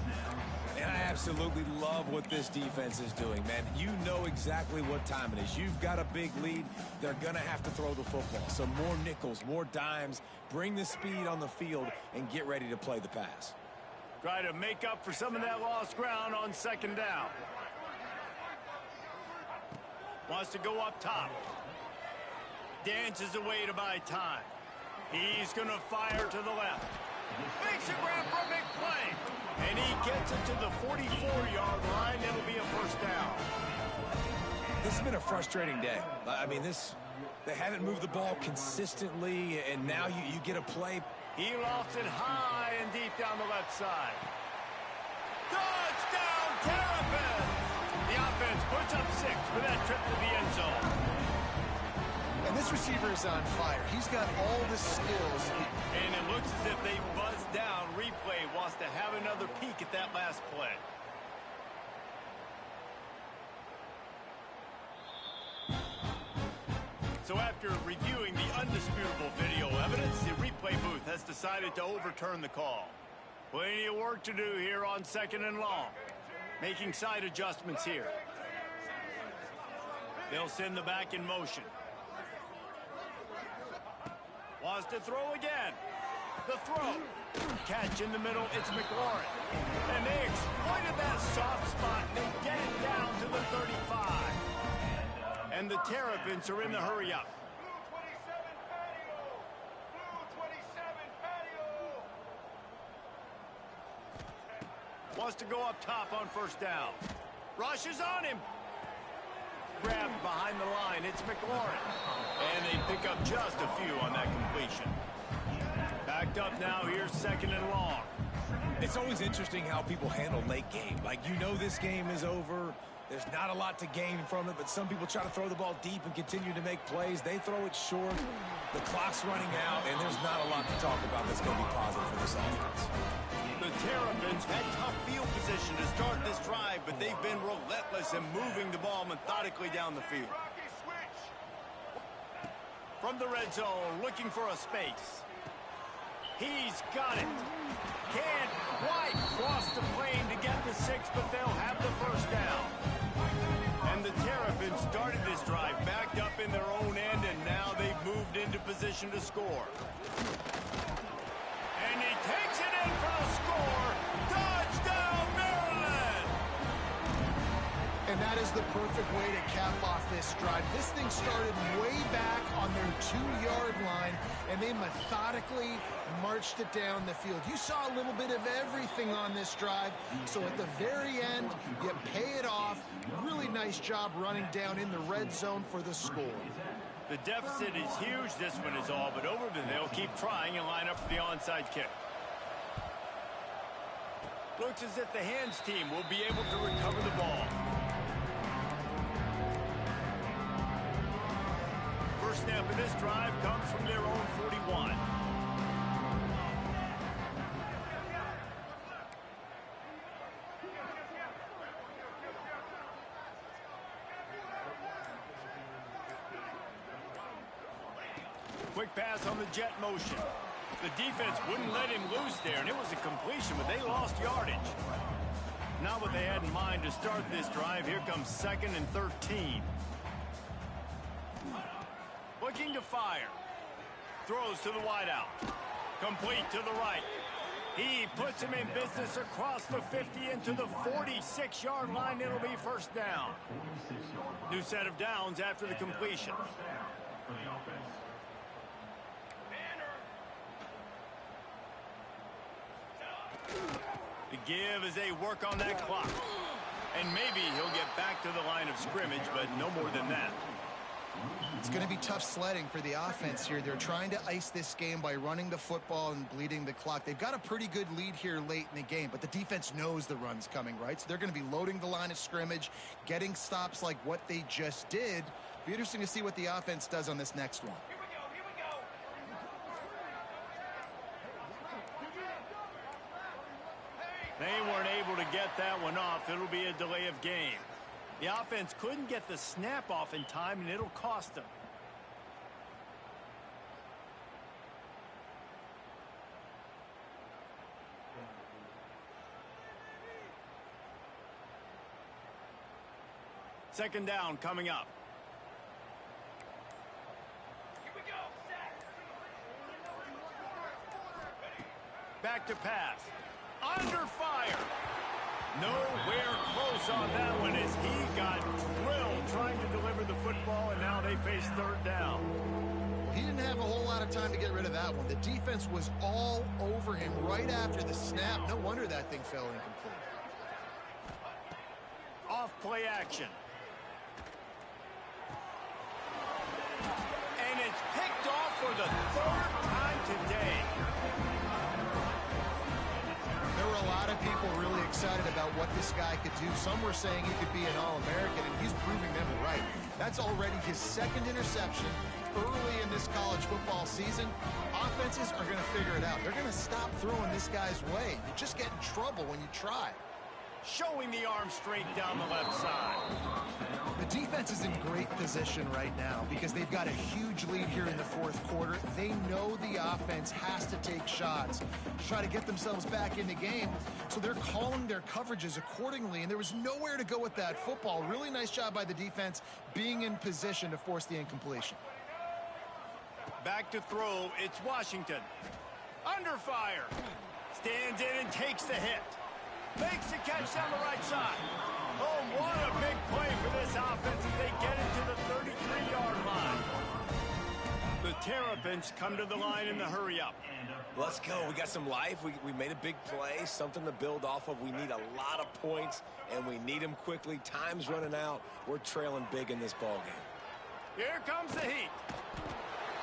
And I absolutely love what this defense is doing, man. You know exactly what time it is. You've got a big lead. They're going to have to throw the football. So more nickels, more dimes. Bring the speed on the field and get ready to play the pass. Try to make up for some of that lost ground on 2nd down. Wants to go up top. Dances away to buy time. He's going to fire to the left. Makes a grab for a big play. And he gets it to the 44-yard line. It'll be a 1st down. This has been a frustrating day. I mean, they haven't moved the ball consistently, and now you get a play. He lofts it high and deep down the left side. Touchdown, Terrapins! The offense puts up 6 for that trip to the end zone. And this receiver is on fire. He's got all the skills. And it looks as if they buzzed down. Replay wants to have another peek at that last play. So after reviewing the undisputable video evidence, the replay booth has decided to overturn the call. Plenty of work to do here on 2nd and long. Making side adjustments here. They'll send the back in motion. Wants to throw again. The throw. Catch in the middle. It's McLaurin. And they exploited that soft spot. And they get it down to the 35. And the Terrapins are in the hurry up. Wants to go up top on 1st down. Rushes on him. Grabbed behind the line. It's McLaurin. And they pick up just a few on that completion. Backed up now. Here's 2nd and long. It's always interesting how people handle late game. Like, you know this game is over. There's not a lot to gain from it, but some people try to throw the ball deep and continue to make plays. They throw it short. The clock's running out, and there's not a lot to talk about that's going to be positive for this offense. The Terrapins had tough field position to start this drive, but they've been relentless in moving the ball methodically down the field. From the red zone, looking for a space. He's got it. Can't quite cross the plane to get the 6, but they'll have the 1st down. And the Terrapins started this drive backed up in their own end, and now they've moved into position to score. And he takes it in for the score. Touchdown, Maryland! And that is the perfect way to cap off this drive. This thing started way back on their 2-yard line, and they methodically marched it down the field. You saw a little bit of everything on this drive, so at the very end, you pay it off. Really nice job running down in the red zone for the score. The deficit is huge. This one is all but over, but they'll keep trying and line up for the onside kick. Looks as if the hands team will be able to recover the ball. First snap of this drive comes from their own 41. Quick pass on the jet motion. The defense wouldn't let him loose there, and it was a completion, but they lost yardage. Not what they had in mind to start this drive. Here comes 2nd and 13. Looking to fire. Throws to the wideout. Complete to the right. He puts him in business across the 50 into the 46-yard line. It'll be 1st down. New set of downs after the completion. The give as they work on that clock. And maybe he'll get back to the line of scrimmage, but no more than that. It's going to be tough sledding for the offense here. They're trying to ice this game by running the football and bleeding the clock. They've got a pretty good lead here late in the game, but the defense knows the run's coming, right? So they're going to be loading the line of scrimmage, getting stops like what they just did. Be interesting to see what the offense does on this next one. They weren't able to get that one off. It'll be a delay of game. The offense couldn't get the snap off in time, and it'll cost them. Second down coming up. Back to pass. Under fire. Nowhere close on that one as he got drilled trying to deliver the football, and now they face 3rd down. He didn't have a whole lot of time to get rid of that one. The defense was all over him right after the snap. No wonder that thing fell incomplete. Off play action. And it's picked off for the 3rd time today. There were a lot of people really excited about what this guy could do. Some were saying he could be an All-American, and he's proving them right. That's already his second interception early in this college football season. Offenses are going to figure it out. They're going to stop throwing this guy's way. You just get in trouble when you try. Showing the arm strength down the left side. The defense is in great position right now because they've got a huge lead here in the fourth quarter. They know the offense has to take shots to try to get themselves back in the game. So they're calling their coverages accordingly, and there was nowhere to go with that football. Really nice job by the defense being in position to force the incompletion. Back to throw, it's Washington. Under fire. Stands in and takes the hit. Makes the catch down the right side. Oh, what a big play for this offense as they get it to the 33-yard line. The Terrapins come to the line in the hurry-up. Let's go. We got some life. We made a big play, something to build off of. We need a lot of points, and we need them quickly. Time's running out. We're trailing big in this ball game. Here comes the heat.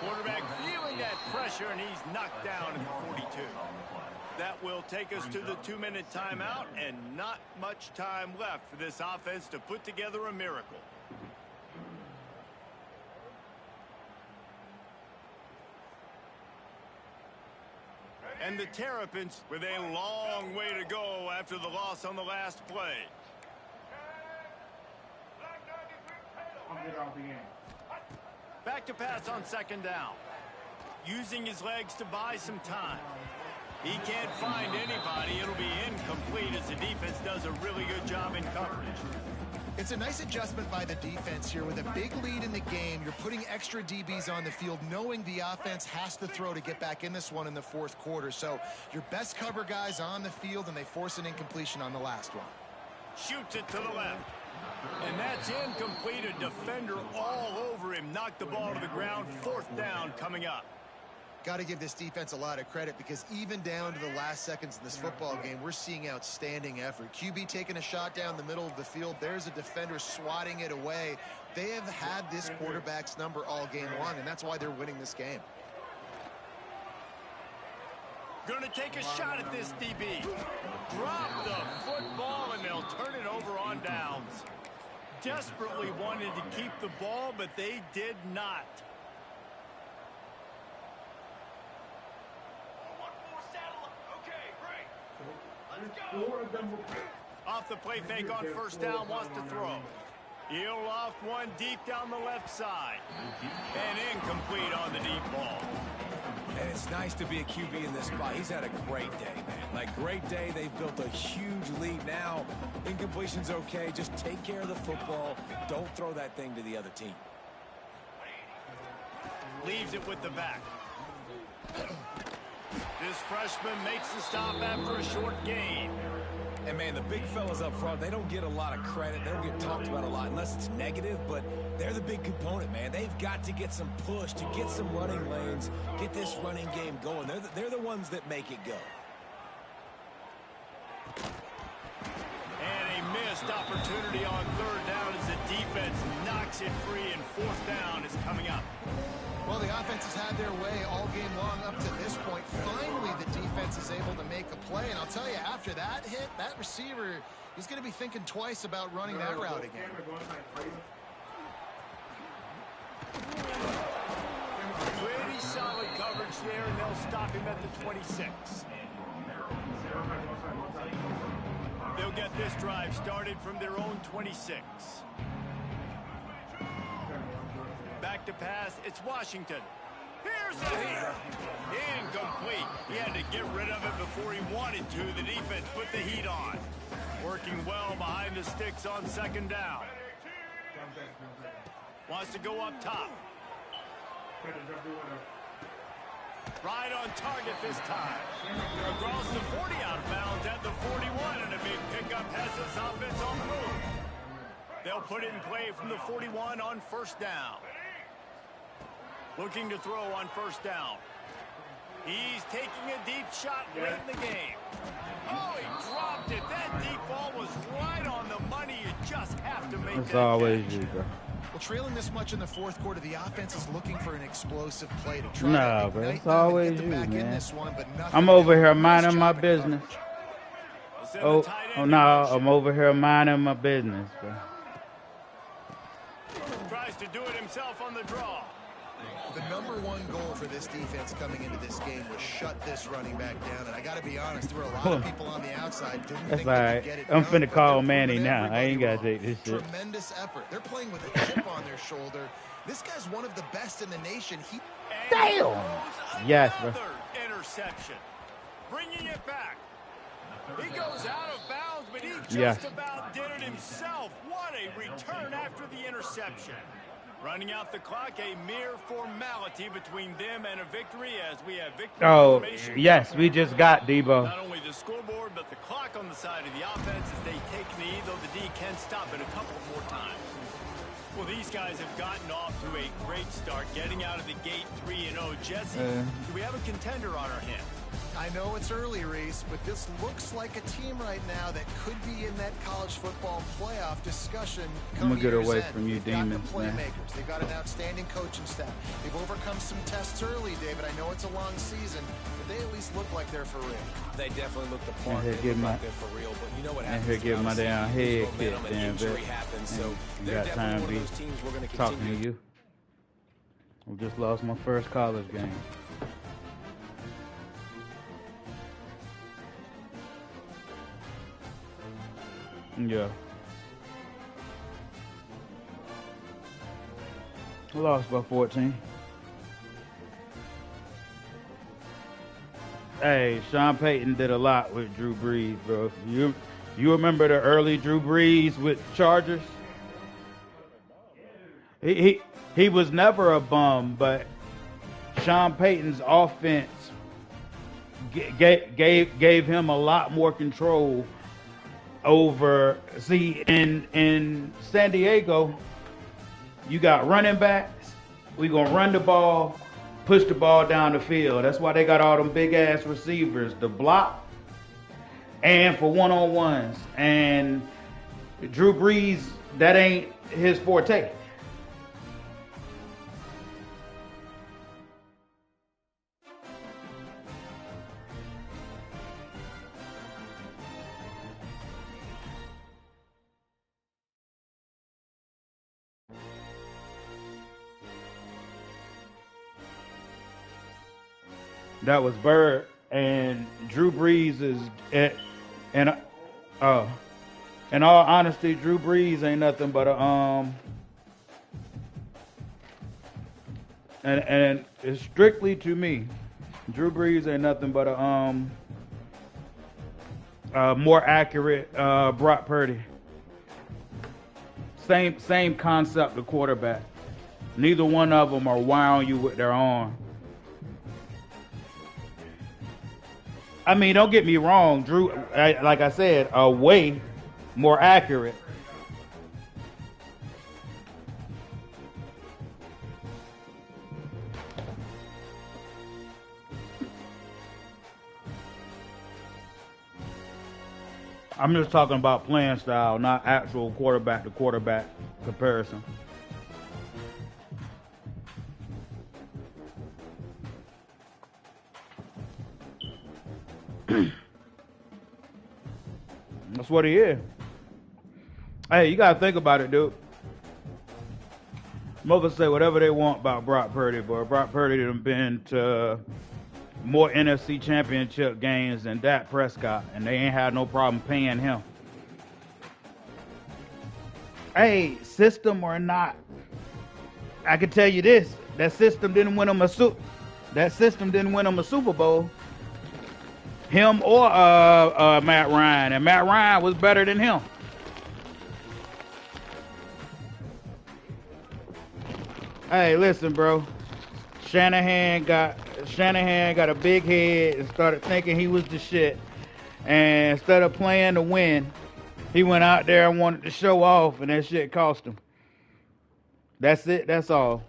Quarterback feeling that pressure, and he's knocked down at the 42. That will take us to the 2-minute timeout, and not much time left for this offense to put together a miracle. And the Terrapins with a long way to go after the loss on the last play. Back to pass on second down. Using his legs to buy some time. He can't find anybody. It'll be incomplete as the defense does a really good job in coverage. It's a nice adjustment by the defense here. With a big lead in the game, you're putting extra DBs on the field, knowing the offense has to throw to get back in this one in the fourth quarter. So your best cover guys on the field, and they force an incompletion on the last one. Shoots it to the left. And that's incomplete. A defender all over him. Knocked the ball to the ground. Fourth down coming up. Got to give this defense a lot of credit because even down to the last seconds of this football game, we're seeing outstanding effort. QB taking a shot down the middle of the field. There's a defender swatting it away. They have had this quarterback's number all game long, and that's why they're winning this game. Going to take a shot at this DB. Drop the football, and they'll turn it over on downs. Desperately wanted to keep the ball, but they did not. Off the play fake on first down, wants to throw. He'll loft one deep down the left side. And incomplete on the deep ball. And it's nice to be a QB in this spot. He's had a great day, man. Like, great day. They've built a huge lead now. Incompletion's okay. Just take care of the football. Don't throw that thing to the other team. Leaves it with the back. This freshman makes the stop after a short gain. And, man, the big fellas up front, they don't get a lot of credit. They don't get talked about a lot unless it's negative, but they're the big component, man. They've got to get some push, to get some running lanes, get this running game going. They're the ones that make it go. And a missed opportunity on third down as the defense knocks it free, and fourth down is coming up. Well, the offense has had their way all game long up to this point. Finally, the defense is able to make a play. And I'll tell you, after that hit, that receiver, he's going to be thinking twice about running that route again. Pretty solid coverage there, and they'll stop him at the 26. They'll get this drive started from their own 26. Back to pass, it's Washington. Here's the hit. Incomplete. He had to get rid of it before he wanted to. The defense put the heat on. Working well behind the sticks on second down. Wants to go up top. Right on target this time. Across the 40, out of bounds at the 41, and a big pickup has this offense on the move. They'll put it in play from the 41 on first down. Looking to throw on first down. He's taking a deep shot late in the game. Oh, he dropped it. That deep ball was right on the money. You just have to make that catch. It's always you, bro. Well, trailing this much in the fourth quarter, the offense is looking for an explosive play to try Nah, to bro, ignite it's them and always get them you, back in man. this one, but nothing. I'm over here minding my business. Oh, oh no, I'm over here minding my business, bro. Tries to do it himself on the draw. The #1 goal for this defense coming into this game was shut this running back down. And I got to be honest, there were a lot of people on the outside didn't think they could get it done. I'm finna call Manny now. I ain't got to take this shit. Tremendous effort. They're playing with a chip on their shoulder. This guy's one of the best in the nation. Damn. Yes, bro. Interception. Bringing it back. He goes out of bounds, but he just about did it himself. What a return after the interception. Running out the clock, a mere formality between them and a victory as we have victory. Oh, yes, we just got Debo. Not only the scoreboard, but the clock on the side of the offense as they take knee, though the D can stop it a couple more times. Well, these guys have gotten off to a great start, getting out of the gate 3-0. Jesse, do we have a contender on our hands? I know it's early, Reese, but this looks like a team right now that could be in that college football playoff discussion. I'm gonna get away from you, demons, man. They've got an outstanding coaching staff. They've overcome some tests early, David. I know it's a long season, but they at least look like they're for real. They definitely look the part. They look like they're for real, but you know what and happens? here, give my damn head kick, damn injury happens, so you got time to be talking to you. I just lost my first college game. Yeah. Lost by 14. Hey, Sean Payton did a lot with Drew Brees, bro. You remember the early Drew Brees with Chargers? He was never a bum, but Sean Payton's offense gave him a lot more control over. See, in San Diego, you got running backs. We gonna run the ball, push the ball down the field. That's why they got all them big ass receivers to block and for one-on-ones. And Drew Brees, that ain't his forte. That was Bird, and Drew Brees is, in all honesty, Drew Brees ain't nothing but a and it's strictly to me, Drew Brees ain't nothing but a more accurate Brock Purdy. Same concept of quarterback. Neither one of them are wowing you with their arm. I mean, don't get me wrong, Drew, like I said, way more accurate. I'm just talking about playing style, not actual quarterback to quarterback comparison. That's what he is. Hey, you gotta think about it, dude. Mothers say whatever they want about Brock Purdy, but Brock Purdy done been to more NFC championship games than Dak Prescott, and they ain't had no problem paying him. Hey, system or not, I can tell you this: that system didn't win him a Super Bowl. Him or Matt Ryan, and Matt Ryan was better than him. Hey, listen, bro. Shanahan got a big head and started thinking he was the shit. And instead of playing to win, he went out there and wanted to show off, and that shit cost him. That's it. That's all.